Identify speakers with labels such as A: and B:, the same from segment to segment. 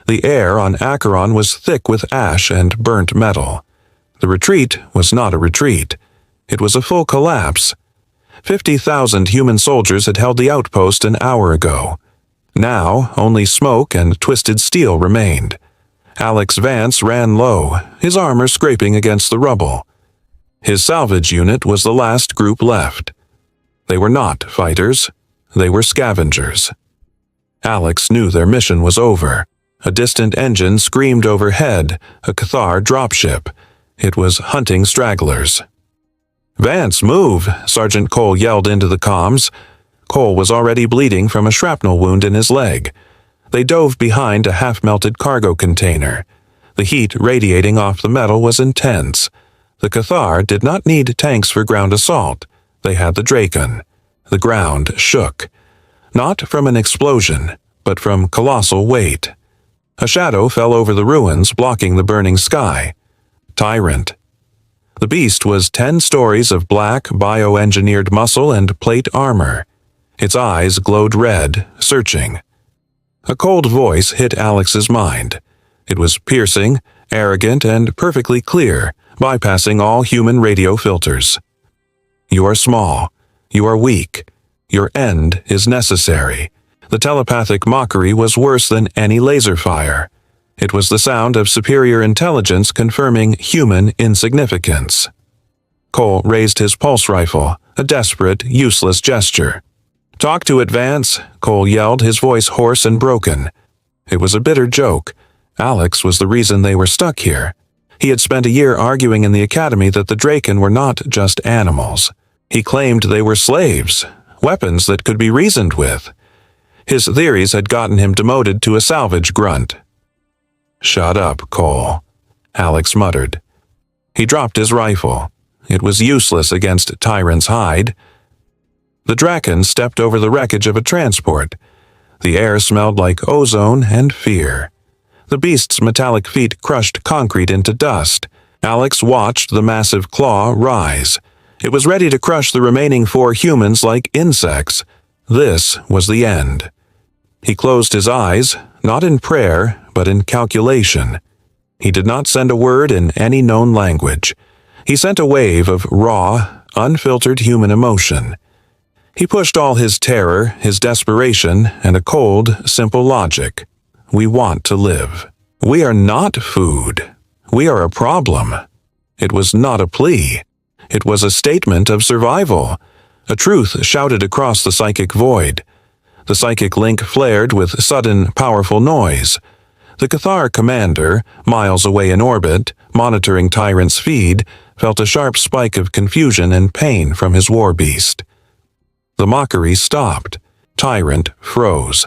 A: The air on Acheron was thick with ash and burnt metal. The retreat was not a retreat. It was a full collapse. 50,000 human soldiers had held the outpost an hour ago. Now, only smoke and twisted steel remained. Alex Vance ran low, his armor scraping against the rubble. His salvage unit was the last group left. They were not fighters. They were scavengers. Alex knew their mission was over. A distant engine screamed overhead, a Cathar dropship. It was hunting stragglers. "Vance, move!" Sergeant Cole yelled into the comms. Cole was already bleeding from a shrapnel wound in his leg. They dove behind a half-melted cargo container. The heat radiating off the metal was intense. The Cathar did not need tanks for ground assault. They had the Draken. The ground shook. Not from an explosion, but from colossal weight. A shadow fell over the ruins, blocking the burning sky. Tyrant. The beast was 10 stories of black, bioengineered muscle and plate armor. Its eyes glowed red, searching. A cold voice hit Alex's mind. It was piercing, arrogant, and perfectly clear, bypassing all human radio filters. "You are small. You are weak. Your end is necessary." The telepathic mockery was worse than any laser fire. It was the sound of superior intelligence confirming human insignificance. Cole raised his pulse rifle, a desperate, useless gesture. "Talk to it, Vance," Cole yelled, his voice hoarse and broken. It was a bitter joke. Alex was the reason they were stuck here. He had spent a year arguing in the academy that the Draken were not just animals. He claimed they were slaves, weapons that could be reasoned with. His theories had gotten him demoted to a salvage grunt. "Shut up, Cole," Alex muttered. He dropped his rifle. It was useless against Tyrant's hide. The Draken stepped over the wreckage of a transport. The air smelled like ozone and fear. The beast's metallic feet crushed concrete into dust. Alex watched the massive claw rise. It was ready to crush the remaining 4 humans like insects. This was the end. He closed his eyes, not in prayer, but in calculation. He did not send a word in any known language. He sent a wave of raw, unfiltered human emotion. He pushed all his terror, his desperation, and a cold, simple logic. We want to live. We are not food. We are a problem. It was not a plea. It was a statement of survival. A truth shouted across the psychic void. The psychic link flared with sudden, powerful noise. The Cathar commander, miles away in orbit, monitoring Tyrant's feed, felt a sharp spike of confusion and pain from his war beast. The mockery stopped. Tyrant froze.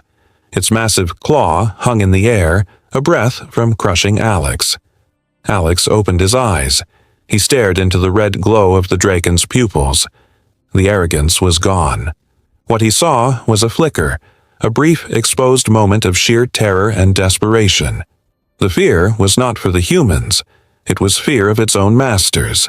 A: Its massive claw hung in the air, a breath from crushing Alex. Alex opened his eyes. He stared into the red glow of the Draken's pupils. The arrogance was gone. What he saw was a flicker, a brief exposed moment of sheer terror and desperation. The fear was not for the humans. It was fear of its own masters.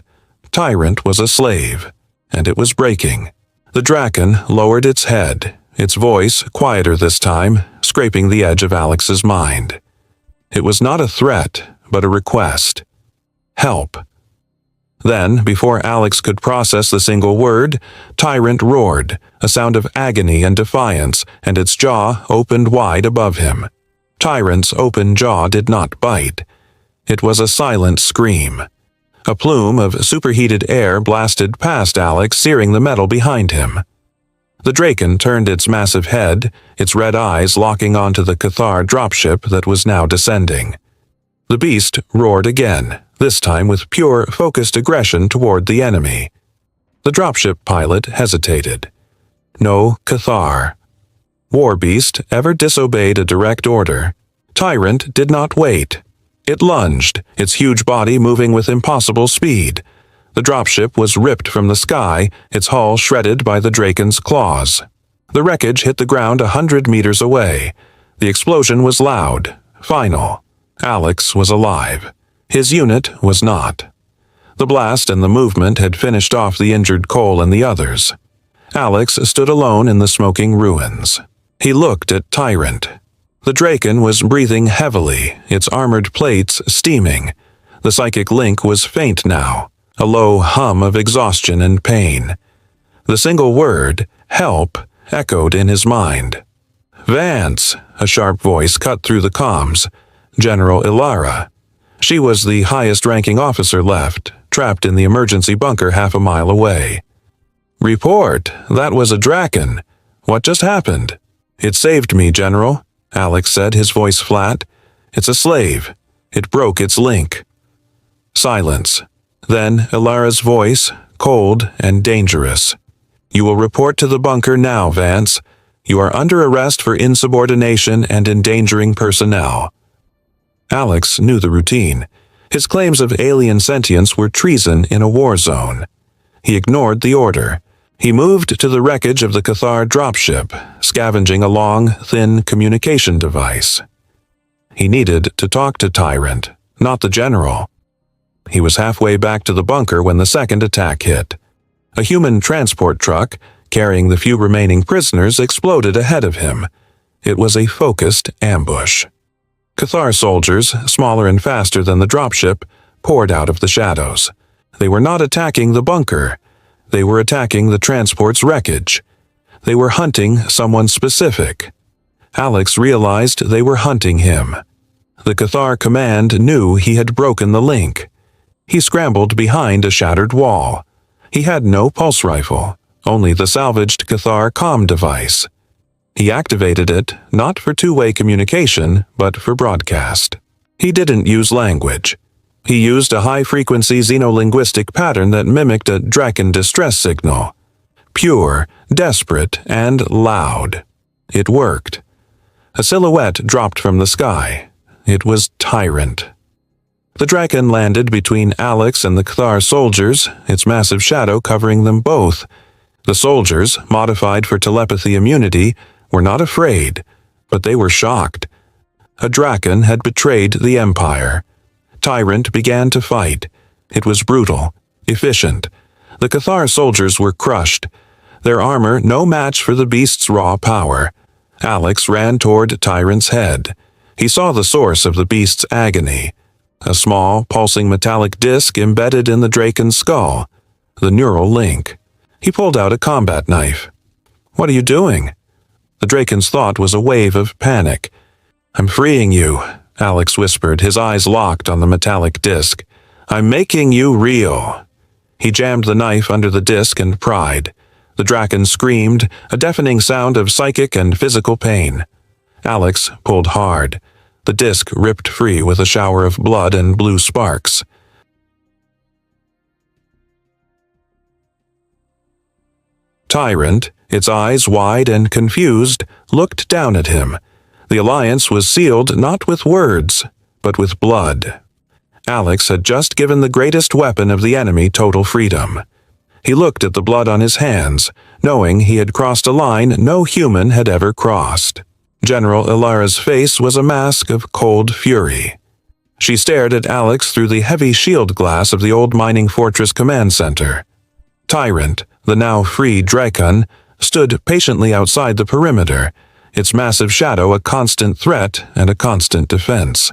A: Tyrant was a slave, and it was breaking. The Draken lowered its head, its voice, quieter this time, scraping the edge of Alex's mind. It was not a threat, but a request. Help. Then, before Alex could process the single word, Tyrant roared, a sound of agony and defiance, and its jaw opened wide above him. Tyrant's open jaw did not bite. It was a silent scream. A plume of superheated air blasted past Alex, searing the metal behind him. The Draken turned its massive head, its red eyes locking onto the Cathar dropship that was now descending. The beast roared again, this time with pure, focused aggression toward the enemy. The dropship pilot hesitated. No Cathar. War Beast ever disobeyed a direct order. Tyrant did not wait. It lunged, its huge body moving with impossible speed. The dropship was ripped from the sky, its hull shredded by the Draken's claws. The wreckage hit the ground 100 meters away. The explosion was loud, final. Alex was alive. His unit was not. The blast and the movement had finished off the injured Cole and the others. Alex stood alone in the smoking ruins. He looked at Tyrant. The Draken was breathing heavily, its armored plates steaming. The psychic link was faint now, a low hum of exhaustion and pain. The single word, help, echoed in his mind. "Vance," a sharp voice cut through the comms. General Ilara. She was the highest-ranking officer left, trapped in the emergency bunker half a mile away. "Report, that was a Draken. What just happened?" "It saved me, General," Alex said, his voice flat. "It's a slave. It broke its link." Silence. Then Ilara's voice, cold and dangerous. "You will report to the bunker now, Vance. You are under arrest for insubordination and endangering personnel." Alex knew the routine. His claims of alien sentience were treason in a war zone. He ignored the order. He moved to the wreckage of the Cathar dropship, scavenging a long, thin communication device. He needed to talk to Tyrant, not the general. He was halfway back to the bunker when the second attack hit. A human transport truck, carrying the few remaining prisoners, exploded ahead of him. It was a focused ambush. Cathar soldiers, smaller and faster than the dropship, poured out of the shadows. They were not attacking the bunker. They were attacking the transport's wreckage. They were hunting someone specific. Alex realized they were hunting him. The Cathar command knew he had broken the link. He scrambled behind a shattered wall. He had no pulse rifle, only the salvaged Cathar comm device. He activated it, not for two-way communication, but for broadcast. He didn't use language. He used a high-frequency xenolinguistic pattern that mimicked a Draken distress signal. Pure, desperate, and loud. It worked. A silhouette dropped from the sky. It was Tyrant. The Draken landed between Alex and the Cathar soldiers, its massive shadow covering them both. The soldiers, modified for telepathy immunity, were not afraid, but they were shocked. A Draken had betrayed the Empire. Tyrant began to fight. It was brutal, efficient. The Cathar soldiers were crushed, their armor no match for the beast's raw power. Alex ran toward Tyrant's head. He saw the source of the beast's agony. A small, pulsing metallic disc embedded in the Draken's skull. The neural link. He pulled out a combat knife. "What are you doing?" The Draken's thought was a wave of panic. "I'm freeing you," Alex whispered, his eyes locked on the metallic disc. "I'm making you real." He jammed the knife under the disc and pried. The Draken screamed, a deafening sound of psychic and physical pain. Alex pulled hard. The disc ripped free with a shower of blood and blue sparks. Tyrant, its eyes wide and confused, looked down at him. The alliance was sealed not with words, but with blood. Alex had just given the greatest weapon of the enemy total freedom. He looked at the blood on his hands, knowing he had crossed a line no human had ever crossed. General Ilara's face was a mask of cold fury. She stared at Alex through the heavy shield glass of the old mining fortress command center. Tyrant, the now free Draken, stood patiently outside the perimeter, its massive shadow a constant threat and a constant defense.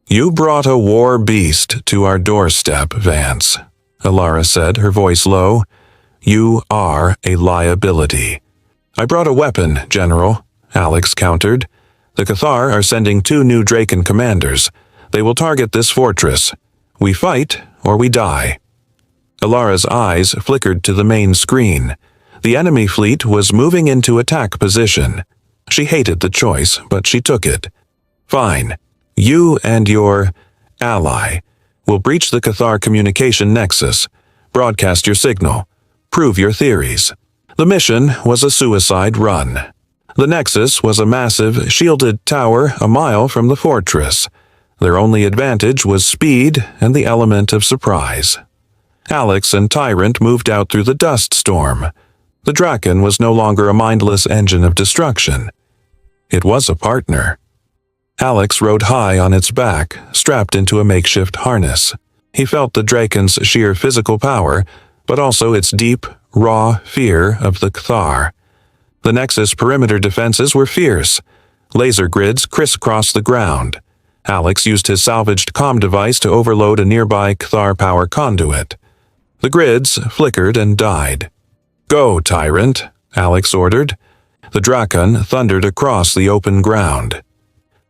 A: "You brought a war beast to our doorstep, Vance," Ilara said, her voice low. "You are a liability." "I brought a weapon, General," Alex countered. "The Cathar are sending 2 new Draken commanders. They will target this fortress. We fight or we die." Ilara's eyes flickered to the main screen. The enemy fleet was moving into attack position. She hated the choice, but she took it. "Fine. You and your ally will breach the Cathar communication nexus, broadcast your signal, prove your theories." The mission was a suicide run. The nexus was a massive, shielded tower a mile from the fortress. Their only advantage was speed and the element of surprise. Alex and Tyrant moved out through the dust storm. The Draken was no longer a mindless engine of destruction. It was a partner. Alex rode high on its back, strapped into a makeshift harness. He felt the Draken's sheer physical power, but also its deep, raw fear of the Cathar. The Nexus perimeter defenses were fierce. Laser grids crisscrossed the ground. Alex used his salvaged comm device to overload a nearby Cathar power conduit. The grids flickered and died. "Go, Tyrant," Alex ordered. The Drakon thundered across the open ground.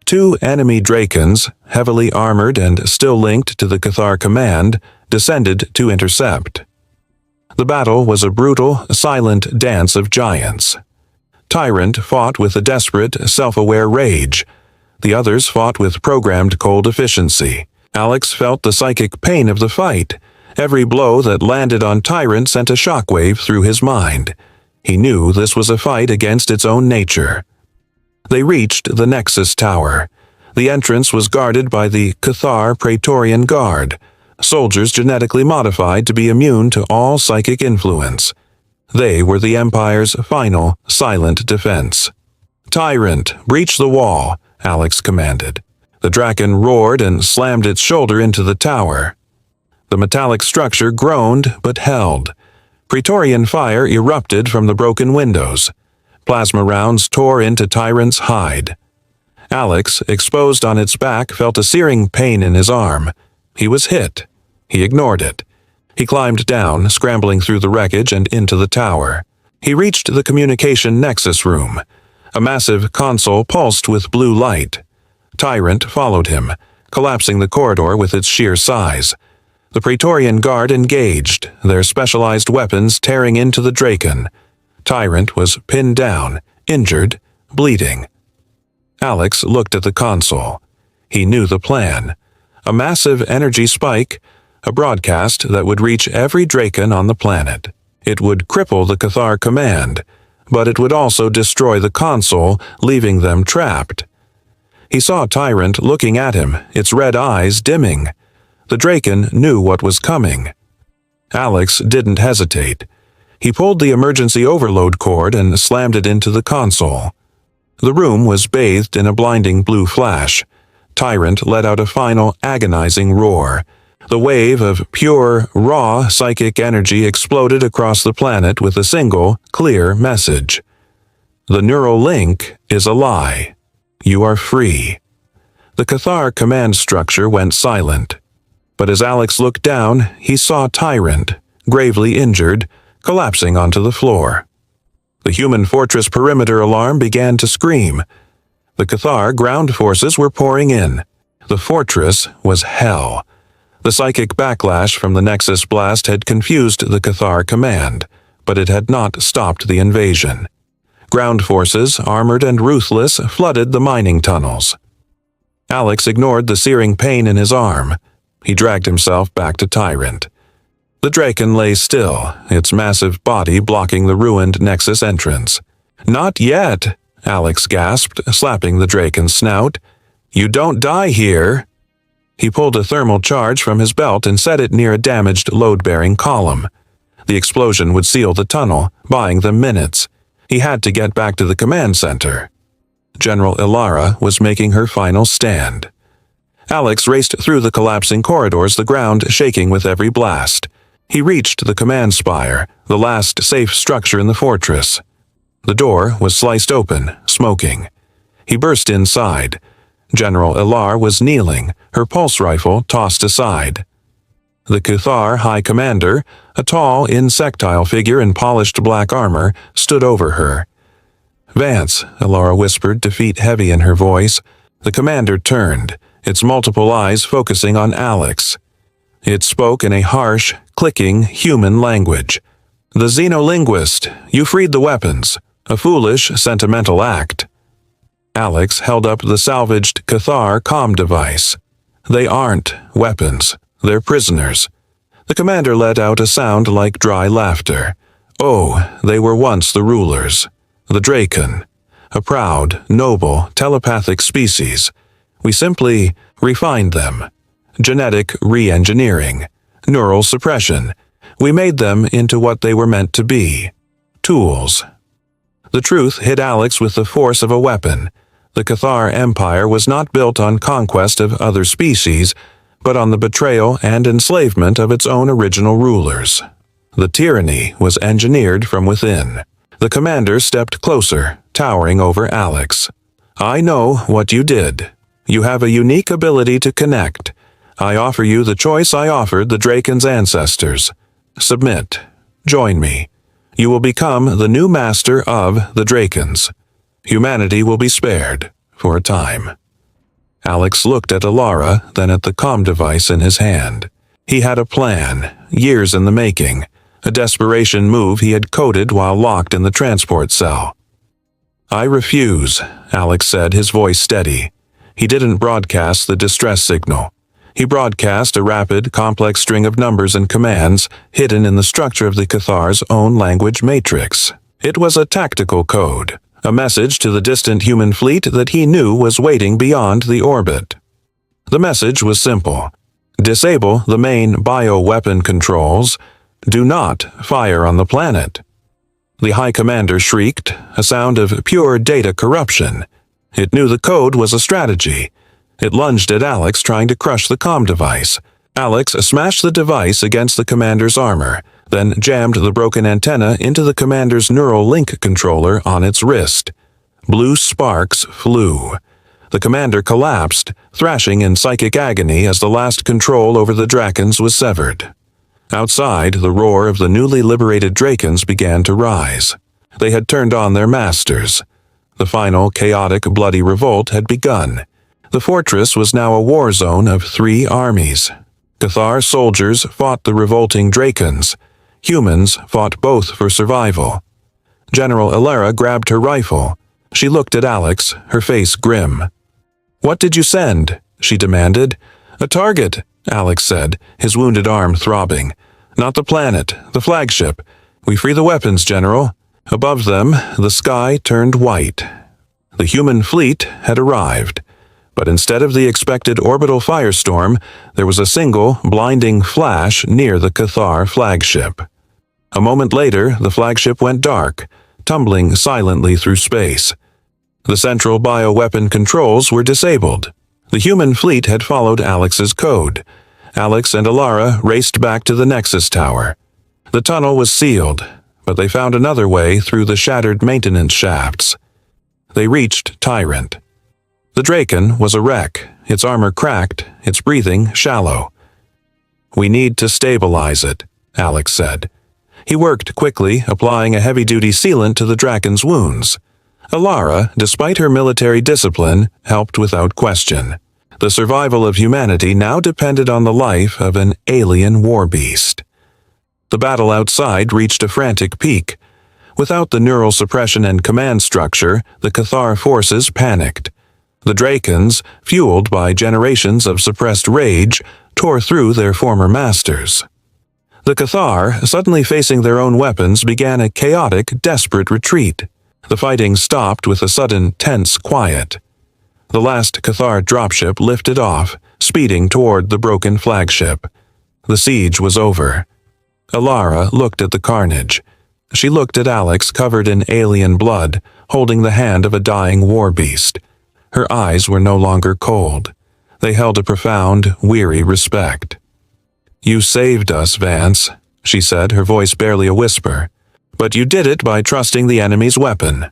A: Two enemy Drakons, heavily armored and still linked to the Cathar command, descended to intercept. The battle was a brutal, silent dance of giants. Tyrant fought with a desperate, self-aware rage. The others fought with programmed cold efficiency. Alex felt the psychic pain of the fight. Every blow that landed on Tyrant sent a shockwave through his mind. He knew this was a fight against its own nature. They reached the Nexus Tower. The entrance was guarded by the Cathar Praetorian Guard, soldiers genetically modified to be immune to all psychic influence. They were the Empire's final, silent defense. "Tyrant, breach the wall," Alex commanded. The Drakon roared and slammed its shoulder into the tower. The metallic structure groaned but held. Praetorian fire erupted from the broken windows. Plasma rounds tore into Tyrant's hide. Alex, exposed on its back, felt a searing pain in his arm. He was hit. He ignored it. He climbed down, scrambling through the wreckage and into the tower. He reached the communication nexus room. A massive console pulsed with blue light. Tyrant followed him, collapsing the corridor with its sheer size. The Praetorian Guard engaged, their specialized weapons tearing into the Drakon. Tyrant was pinned down, injured, bleeding. Alex looked at the console. He knew the plan. A massive energy spike, a broadcast that would reach every Drakon on the planet. It would cripple the Cathar command, but it would also destroy the console, leaving them trapped. He saw Tyrant looking at him, its red eyes dimming. The Drakon knew what was coming. Alex didn't hesitate. He pulled the emergency overload cord and slammed it into the console. The room was bathed in a blinding blue flash. Tyrant let out a final, agonizing roar. The wave of pure, raw psychic energy exploded across the planet with a single, clear message. The neural link is a lie. You are free. The Cathar command structure went silent. But as Alex looked down, he saw Tyrant, gravely injured, collapsing onto the floor. The human fortress perimeter alarm began to scream. The Cathar ground forces were pouring in. The fortress was hell. The psychic backlash from the Nexus blast had confused the Cathar command, but it had not stopped the invasion. Ground forces, armored and ruthless, flooded the mining tunnels. Alex ignored the searing pain in his arm. He dragged himself back to Tyrant. The Drakon lay still, its massive body blocking the ruined Nexus entrance. "Not yet," Alex gasped, slapping the Drakon's snout. "You don't die here." He pulled a thermal charge from his belt and set it near a damaged load-bearing column. The explosion would seal the tunnel, buying them minutes. He had to get back to the command center. General Ilara was making her final stand. Alex raced through the collapsing corridors, the ground shaking with every blast. He reached the command spire, the last safe structure in the fortress. The door was sliced open, smoking. He burst inside. General Ilar was kneeling, her pulse rifle tossed aside. The Cathar High Commander, a tall, insectile figure in polished black armor, stood over her. "Vance," Ilara whispered, defeat heavy in her voice. The commander turned, its multiple eyes focusing on Alex. It spoke in a harsh, clicking, human language. "The xenolinguist, you freed the weapons. A foolish, sentimental act." Alex held up the salvaged Cathar comm device. "They aren't weapons. They're prisoners." The commander let out a sound like dry laughter. "Oh, they were once the rulers. The Drakon. A proud, noble, telepathic species. We simply refined them. Genetic re-engineering. Neural suppression. We made them into what they were meant to be. Tools." The truth hit Alex with the force of a weapon. The Cathar Empire was not built on conquest of other species, but on the betrayal and enslavement of its own original rulers. The tyranny was engineered from within. The commander stepped closer, towering over Alex. I know what you did. You have a unique ability to connect. I offer you the choice I offered the Draken's ancestors. Submit. Join me. You will become the new master of the Drakens. Humanity will be spared, for a time. Alex looked at Alara, then at the comm device in his hand. He had a plan, years in the making, a desperation move he had coded while locked in the transport cell. I refuse, Alex said, his voice steady. He didn't broadcast the distress signal. He broadcast a rapid, complex string of numbers and commands hidden in the structure of the Cathar's own language matrix. It was a tactical code, a message to the distant human fleet that he knew was waiting beyond the orbit. The message was simple. Disable the main bioweapon controls. Do not fire on the planet. The High Commander shrieked, a sound of pure data corruption. It knew the code was a strategy. It lunged at Alex, trying to crush the comm device. Alex smashed the device against the commander's armor, then jammed the broken antenna into the commander's neural link controller on its wrist. Blue sparks flew. The commander collapsed, thrashing in psychic agony as the last control over the Drakens was severed. Outside, the roar of the newly liberated Drakens began to rise. They had turned on their masters. The final chaotic, bloody revolt had begun. The fortress was now a war zone of 3 armies. Cathar soldiers fought the revolting Drakens. Humans fought both for survival. General Alara grabbed her rifle. She looked at Alex, her face grim. "What did you send?" she demanded. "A target," Alex said, his wounded arm throbbing. "Not the planet, the flagship. We free the weapons, General." Above them, the sky turned white. The human fleet had arrived. But instead of the expected orbital firestorm, there was a single, blinding flash near the Cathar flagship. A moment later, the flagship went dark, tumbling silently through space. The central bioweapon controls were disabled. The human fleet had followed Alex's code. Alex and Alara raced back to the Nexus Tower. The tunnel was sealed, but they found another way through the shattered maintenance shafts. They reached Tyrant. The Draken was a wreck, its armor cracked, its breathing shallow. "We need to stabilize it," Alex said. He worked quickly, applying a heavy-duty sealant to the Draken's wounds. Alara, despite her military discipline, helped without question. The survival of humanity now depended on the life of an alien war beast. The battle outside reached a frantic peak. Without the neural suppression and command structure, the Cathar forces panicked. The Drakens, fueled by generations of suppressed rage, tore through their former masters. The Cathar, suddenly facing their own weapons, began a chaotic, desperate retreat. The fighting stopped with a sudden, tense quiet. The last Cathar dropship lifted off, speeding toward the broken flagship. The siege was over. Alara looked at the carnage. She looked at Alex, covered in alien blood, holding the hand of a dying war beast. Her eyes were no longer cold. They held a profound, weary respect. "You saved us, Vance," she said, her voice barely a whisper. "But you did it by trusting the enemy's weapon."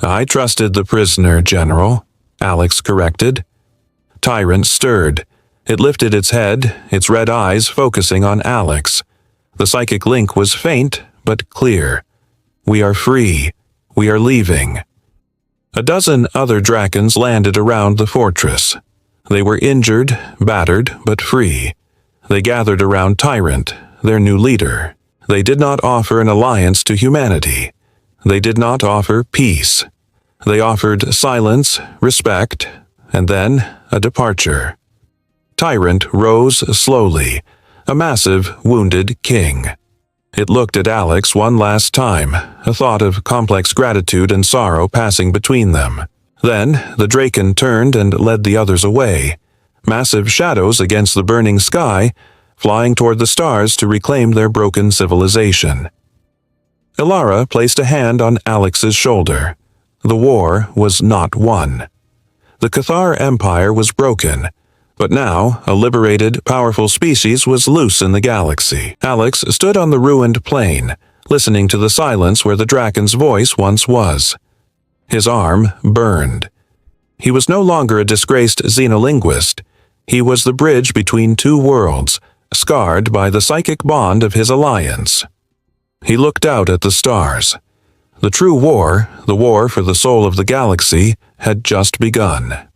A: "I trusted the prisoner, General," Alex corrected. Tyrant stirred. It lifted its head, its red eyes focusing on Alex. The psychic link was faint, but clear. "We are free. We are leaving." A dozen other Drakens landed around the fortress. They were injured, battered, but free. They gathered around Tyrant, their new leader. They did not offer an alliance to humanity. They did not offer peace. They offered silence, respect, and then a departure. Tyrant rose slowly, a massive, wounded king. It looked at Alex one last time, a thought of complex gratitude and sorrow passing between them. Then the Draken turned and led the others away, massive shadows against the burning sky, flying toward the stars to reclaim their broken civilization. Alara placed a hand on Alex's shoulder. The war was not won. The Cathar Empire was broken, but now a liberated, powerful species was loose in the galaxy. Alex stood on the ruined plain, listening to the silence where the Draken's voice once was. His arm burned. He was no longer a disgraced xenolinguist. He was the bridge between two worlds, scarred by the psychic bond of his alliance. He looked out at the stars. The true war, the war for the soul of the galaxy, had just begun.